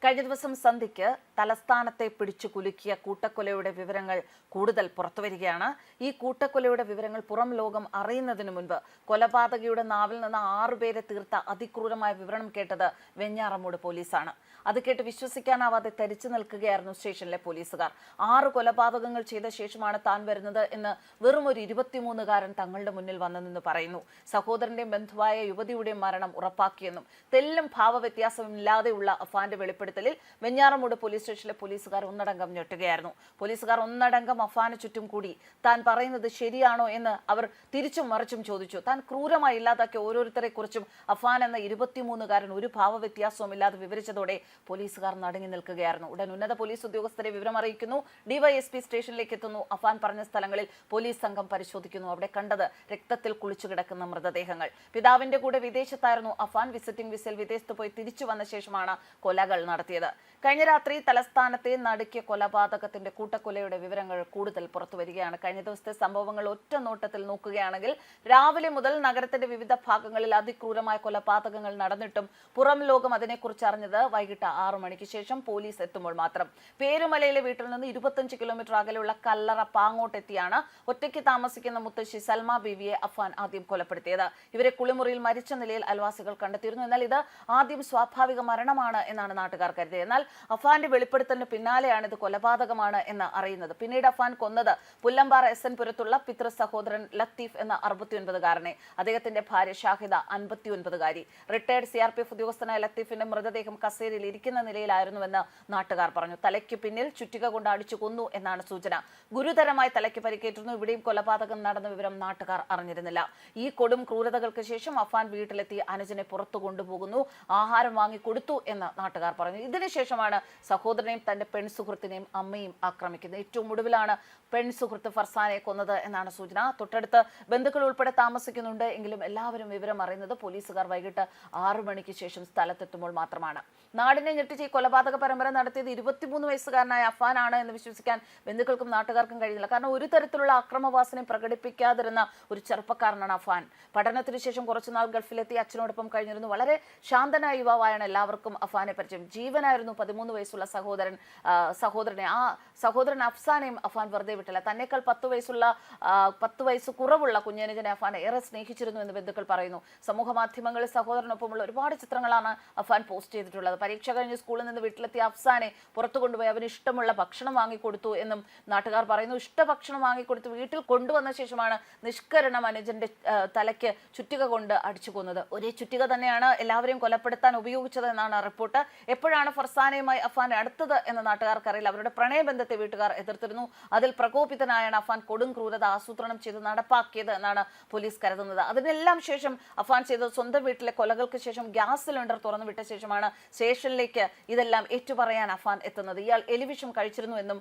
കഴിഞ്ഞ ദിവസം സന്ധ്യയ്ക്ക് തലസ്ഥാനത്തെ പിടിച്ചു കുലുക്കിയ കൂട്ടക്കൊലയുടെ വിവരങ്ങൾ കൂടുതൽ പുറത്തുവരികയാണ്. ഈ കൂട്ടക്കൊലയുടെ വിവരങ്ങൾ പുറം ലോകം അറിയുന്നതിന് മുൻപ് കൊലപാതകിയുടെ നാവിൽ നിന്ന് 6 പേരെ തീർത്ത അതിക്രൂരമായ വിവരണം കേട്ടത് വെഞ്ഞാറമൂട് പോലീസാണ്. അത് കേട്ട് വിശ്വസിക്കാനാവാതെ തരിച്ചു നിൽക്കുകയായിരുന്നു സ്റ്റേഷനിലെ പോലീസുകാർ. 6 കൊലപാതകങ്ങൾ ചെയ്ത ശേഷമാണ് താൻ വരുന്നത് എന്ന് വെറും ഒരു 23-കാരൻ തങ്ങളുടെ മുന്നിൽ വന്നെന്ന് പറയുന്നു. സഹോദരന്റെയും ബന്ധുവായ യുവതിയുടെയും മരണം ഉറപ്പാക്കിയെന്നും തെല്ലും ഭാവവ്യത്യാസമില്ലാതെയുള്ള അഫാന്റെ വെളിപ്പെടുത്തലിൽ വെഞ്ഞാറമൂട് പോലീസ് സ്റ്റേഷനിലെ പോലീസുകാർ ഒന്നടങ്കം ഞെട്ടുകയായിരുന്നു. പോലീസുകാർ ഒന്നടങ്കം അഫാന് ചുറ്റും കൂടി താൻ പറയുന്നത് ശരിയാണോ എന്ന് അവർ തിരിച്ചും മറിച്ചും ചോദിച്ചു. താൻ ക്രൂരമായി ഇല്ലാതാക്കിയ ഓരോരുത്തരെ കുറിച്ചും അഫാൻ എന്ന 23-കാരൻ ഒരു ഭാവവ്യത്യാസവും ഇല്ലാതെ വിവരിച്ചതോടെ പോലീസുകാർ നടുങ്ങി നിൽക്കുകയായിരുന്നു. ഉടൻ ഉന്നത പോലീസ് ഉദ്യോഗസ്ഥരെ വിവരം അറിയിക്കുന്നു. ഡിവൈഎസ്പി സ്റ്റേഷനിലേക്ക് എത്തുന്നു. അഫാൻ പറഞ്ഞ സ്ഥലങ്ങളിൽ പോലീസ് സംഘം പരിശോധിക്കുന്നു. അവിടെ കണ്ടത് രക്തത്തിൽ കുളിച്ചു കിടക്കുന്ന മൃതദേഹങ്ങൾ. പിതാവിന്റെ കൂടെ വിദേശത്തായിരുന്നു അഫാൻ. വിസിറ്റിംഗ് വിസയിൽ വിദേശത്ത് പോയി തിരിച്ചു വന്ന ശേഷമാണ് കൊലകൾ നടത്തിയത്. കഴിഞ്ഞ രാത്രി തലസ്ഥാനത്തെ നടുക്കിയ കൊലപാതകത്തിന്റെ കൂട്ടക്കൊലയുടെ വിവരങ്ങൾ കൂടുതൽ പുറത്തുവരികയാണ്. കഴിഞ്ഞ ദിവസത്തെ സംഭവങ്ങൾ ഒറ്റ നോട്ടത്തിൽ നോക്കുകയാണെങ്കിൽ രാവിലെ മുതൽ നഗരത്തിന്റെ വിവിധ ഭാഗങ്ങളിൽ അതിക്രൂരമായ കൊലപാതകങ്ങൾ നടന്നിട്ടും പുറം ലോകം അതിനെക്കുറിച്ച് അറിഞ്ഞത് വൈകിട്ട് 6 മണിക്ക് ശേഷം പോലീസ് എത്തുമ്പോൾ മാത്രം. പേരുമലയിലെ വീട്ടിൽ നിന്ന് 25 കിലോമീറ്റർ അകലെയുള്ള കല്ലറ പാങ്ങോട്ടെത്തിയാണ് ഒറ്റയ്ക്ക് താമസിക്കുന്ന മുത്തശ്ശി സൽമ ബീവിയെ അഫാൻ ആദ്യം കൊലപ്പെടുത്തിയത്. ഇവരെ കുളിമുറിയിൽ മരിച്ച നിലയിൽ അയൽവാസികൾ കണ്ടെത്തിയിരുന്നു. എന്നാൽ ഇത് ആദ്യം സ്വാഭാവിക മരണമാണ് എന്നാണ് നാട്ടുകാർ കരുതിയത്. എന്നാൽ അഫാന്റെ വെളിപ്പെടുത്തലിന് പിന്നാലെയാണ് ഇത് കൊലപാതകമാണ് എന്ന് അറിയുന്നത്. പിന്നീട് അഫാൻ കൊന്നത് പുല്ലമ്പാറ SN പുരത്തുള്ള പിതൃ സഹോദരൻ ലത്തീഫ് എന്ന 69-കാരനെ, അദ്ദേഹത്തിന്റെ ഭാര്യ ഷാഹിദ 59-കാരി. റിട്ടയർഡ് CRPF ഉദ്യോഗസ്ഥനായ ലത്തീഫിന്റെ മൃതദേഹം കസേരയിൽ ഇരിക്കുന്ന നിലയിലായിരുന്നുവെന്ന് നാട്ടുകാർ പറഞ്ഞു. തലയ്ക്ക് പിന്നിൽ ചുറ്റിക കൊണ്ട് അടിച്ചു കൊന്നു എന്നാണ് സൂചന. ഗുരുതരമായി തലയ്ക്ക് പരിക്കേറ്റിരുന്നു. ഇവിടെയും കൊലപാതകം നടന്ന വിവരം നാട്ടുകാർ അറിഞ്ഞിരുന്നില്ല. ഈ കൊടും ക്രൂരതകൾക്ക് ശേഷം അഫാൻ വീട്ടിലെത്തി അനുജനെ പുറത്തു കൊണ്ടുപോകുന്നു. ആഹാരം വാങ്ങി കൊടുത്തു എന്ന് നാട്ടുകാർ പറഞ്ഞു. ഇതിനുശേഷമാണ് സഹോദരനെയും തന്റെ പെൺസുഹൃത്തിനെയും അമ്മയും ആക്രമിക്കുന്നത്. ഏറ്റവും ഒടുവിലാണ് പെൺസുഹൃത്ത് ഫർസാനെ കൊന്നത് എന്നാണ് സൂചന. തൊട്ടടുത്ത് ബന്ധുക്കൾ ഉൾപ്പെടെ താമസിക്കുന്നുണ്ട് എങ്കിലും എല്ലാവരും വിവരം അറിയുന്നത് പോലീസുകാർ വൈകിട്ട് 6 മണിക്ക് ശേഷം സ്ഥലത്തെത്തുമ്പോൾ മാത്രമാണ്. നാടിനെ ഞെട്ടിച്ച് ഈ കൊലപാതക പരമ്പര നടത്തിയത് 23 വയസ്സുകാരനായ അഫാനാണ് എന്ന് വിശ്വസിക്കാൻ ബന്ധുക്കൾക്കും നാട്ടുകാർക്കും കഴിയുന്നില്ല. കാരണം ഒരു തരത്തിലുള്ള അക്രമവാസനയും പ്രകടിപ്പിക്കാതിരുന്ന ഒരു ചെറുപ്പക്കാരനാണ് അഫാൻ. പഠനത്തിന് ശേഷം കുറച്ചുനാൾ ഗൾഫിലെത്തി അച്ഛനോടൊപ്പം കഴിഞ്ഞിരുന്നു. വളരെ ശാന്തനായ യുവാവായാണ് എല്ലാവർക്കും അഫാനെ പരിചയം. ജീവനായിരുന്നു 13 വയസ്സുള്ള സഹോദരനെ. ആ സഹോദരൻ അഫ്സാനെയും അഫാൻ വെറുതെ വിട്ടില്ല. തന്നെക്കാൾ 10 വയസ്സ് കുറവുള്ള കുഞ്ഞനുജനെ അഫാൻ ഏറെ സ്നേഹിച്ചിരുന്നു എന്ന് ബന്ധുക്കൾ പറയുന്നു. സമൂഹ മാധ്യമങ്ങളിൽ സഹോദരനൊപ്പമുള്ള ഒരുപാട് ചിത്രങ്ങളാണ് അഫാൻ പോസ്റ്റ് ചെയ്തിട്ടുള്ളത്. പരീക്ഷ കഴിഞ്ഞ് സ്കൂളിൽ നിന്ന് വീട്ടിലെത്തിയ അഫ്സാനെ പുറത്തു കൊണ്ടുപോയി അവന് ഇഷ്ടമുള്ള ഭക്ഷണം വാങ്ങിക്കൊടുത്തു എന്നും നാട്ടുകാർ പറയുന്നു. ഭക്ഷണം വാങ്ങിക്കൊടുത്ത് വീട്ടിൽ കൊണ്ടുവന്ന ശേഷമാണ് നിഷ്കരണം അനുജന്റെ തലയ്ക്ക് ചുറ്റിക കൊണ്ട് അടിച്ചു കൊന്നത്. ഒരേ ചുറ്റിക തന്നെയാണ് എല്ലാവരെയും കൊലപ്പെടുത്താൻ ഉപയോഗിച്ചത് എന്നാണ് റിപ്പോർട്ട്. എപ്പോഴാണ് ഫർസാനയുമായി അഫാൻ അടുത്തത് എന്ന് നാട്ടുകാർക്കറിയില്ല. അവരുടെ പ്രണയബന്ധത്തെ വീട്ടുകാർ എതിർത്തിരുന്നു. അതിൽ പ്രകോപിതനായാണ് അഫാൻ കൊടും ക്രൂരത ആസൂത്രണം ചെയ്ത് നടപ്പാക്കിയത് എന്നാണ് പോലീസ് കരുതുന്നത്. അതിനെല്ലാം ശേഷം അഫാൻ ചെയ്തത് സ്വന്തം വീട്ടിലെ കൊലകൾക്ക് ശേഷം ഗ്യാസ് സിലിണ്ടർ തുറന്നു വിട്ട ശേഷമാണ് സ്റ്റേഷനിലേക്ക് ഇതെല്ലാം ഏറ്റുപറയാൻ അഫാൻ എത്തുന്നത്. ഇയാൾ എലിവിഷം കഴിച്ചിരുന്നു എന്നും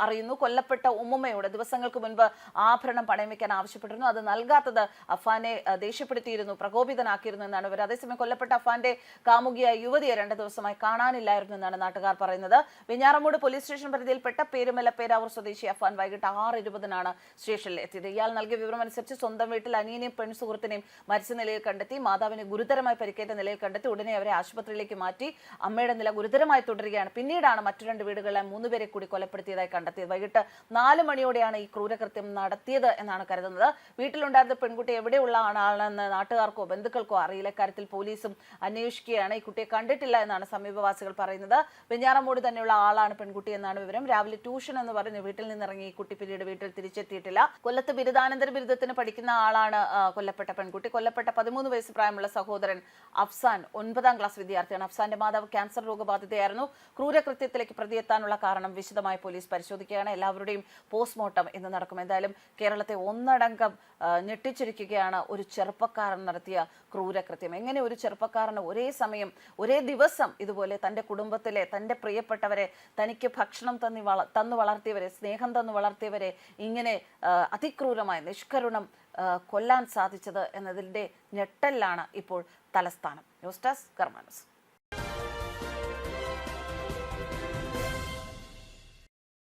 അറിയുന്നു. കൊല്ലപ്പെട്ട ഉമ്മുമ്മയോട് ദിവസങ്ങൾക്ക് മുൻപ് ആഭരണം പണയം വെക്കാൻ ആവശ്യപ്പെട്ടിരുന്നു. അത് നൽകാത്തത് അഫാനെ ദേഷ്യപ്പെടുത്തിയിരുന്നു, പ്രകോപിതനാക്കിയിരുന്നു എന്നാണ് ഇവർ. അതേസമയം കൊല്ലപ്പെട്ട അഫാന്റെ കാമുകിയായ യുവതിയെ 2 ദിവസമായി കാണാനില്ലായിരുന്നു എന്നാണ് നാട്ടുകാർ പറയുന്നത്. വെഞ്ഞാറമൂട് പോലീസ് സ്റ്റേഷൻ പരിധിയിൽപ്പെട്ട പേരുമല പേരാവൂർ സ്വദേശി അഫാൻ വൈകിട്ട് 6:20 സ്റ്റേഷനിൽ എത്തിയത്. ഇയാൾ നൽകിയ വിവരമനുസരിച്ച് സ്വന്തം വീട്ടിൽ അനിയനെയും പെൺസുഹൃത്തിനെയും മരിച്ച നിലയിൽ കണ്ടെത്തി. മാതാവിനെ ഗുരുതരമായി പരിക്കേറ്റ നിലയിൽ കണ്ടെത്തി. ഉടനെ അവരെ ആശുപത്രിയിലേക്ക് മാറ്റി. അമ്മയുടെ നില ഗുരുതരമായി തുടരുകയാണ്. പിന്നീടാണ് മറ്റു 2 വീടുകളിലെ 3 പേരെ കൂടി കൊലപ്പെടുത്തിയതായി കണ്ടെത്തിയത്. വൈകിട്ട് 4 മണിയോടെയാണ് ഈ ക്രൂരകൃത്യം നടത്തിയത് എന്നാണ് കരുതുന്നത്. വീട്ടിലുണ്ടായിരുന്ന പെൺകുട്ടി എവിടെയുള്ള ആളാണെന്ന് നാട്ടുകാർക്കോ ബന്ധുക്കൾക്കോ അറിയില്ല. കാര്യത്തിൽ പോലീസും അന്വേഷിക്കുകയാണ്. ഈ കുട്ടിയെ കണ്ടിട്ടില്ല എന്നാണ് സമീപവാസികൾ പറയുന്നത്. വെഞ്ഞാറമൂട് തന്നെയുള്ള ആളാണ് പെൺകുട്ടി എന്നാണ് വിവരം. രാവിലെ ട്യൂഷൻ എന്ന് പറഞ്ഞ് വീട്ടിൽ നിന്നിറങ്ങി ഈ കുട്ടി പിന്നീട് വീട്ടിൽ തിരിച്ചെത്തിയിട്ടില്ല. കൊല്ലത്ത് ബിരുദാനന്തര ബിരുദത്തിന് പഠിക്കുന്ന ആളാണ് കൊല്ലപ്പെട്ട പെൺകുട്ടി. കൊല്ലപ്പെട്ട 13 വയസ്സ് പ്രായമുള്ള സഹോദരൻ അഫ്സാൻ 9ാം ക്ലാസ് വിദ്യാർത്ഥിയാണ്. അഫ്സാന്റെ മാതാവ് ക്യാൻസർ രോഗബാധിതയായിരുന്നു. ക്രൂരകൃത്യത്തിലേക്ക് പ്രതിയെത്താനുള്ള കാരണം വിശദമായി പോലീസ് പരിശോധിക്കുകയാണ്. എല്ലാവരുടെയും പോസ്റ്റ്മോർട്ടം ഇന്ന് നടക്കും. എന്തായാലും കേരളത്തെ ഒന്നടങ്കം ഞെട്ടിച്ചിരിക്കുകയാണ് ഒരു ചെറുപ്പക്കാരൻ നടത്തിയ ക്രൂരകൃത്യം. എങ്ങനെ ഒരു ചെറുപ്പക്കാരന് ഒരേ സമയം ഒരേ ദിവസം ഇതുപോലെ തൻ്റെ കുടുംബത്തിലെ തൻ്റെ പ്രിയപ്പെട്ടവരെ, തനിക്ക് ഭക്ഷണം തന്നു വളർത്തിയവരെ, സ്നേഹം തന്നു വളർത്തിയവരെ ഇങ്ങനെ അതിക്രൂരമായി നിഷ്കരുണം കൊല്ലാൻ സാധിച്ചത് എന്നതിൻ്റെ ഞെട്ടലിലാണ് ഇപ്പോൾ തലസ്ഥാനം. ന്യൂസ് ഡെസ്ക് കർമ്മ ന്യൂസ്.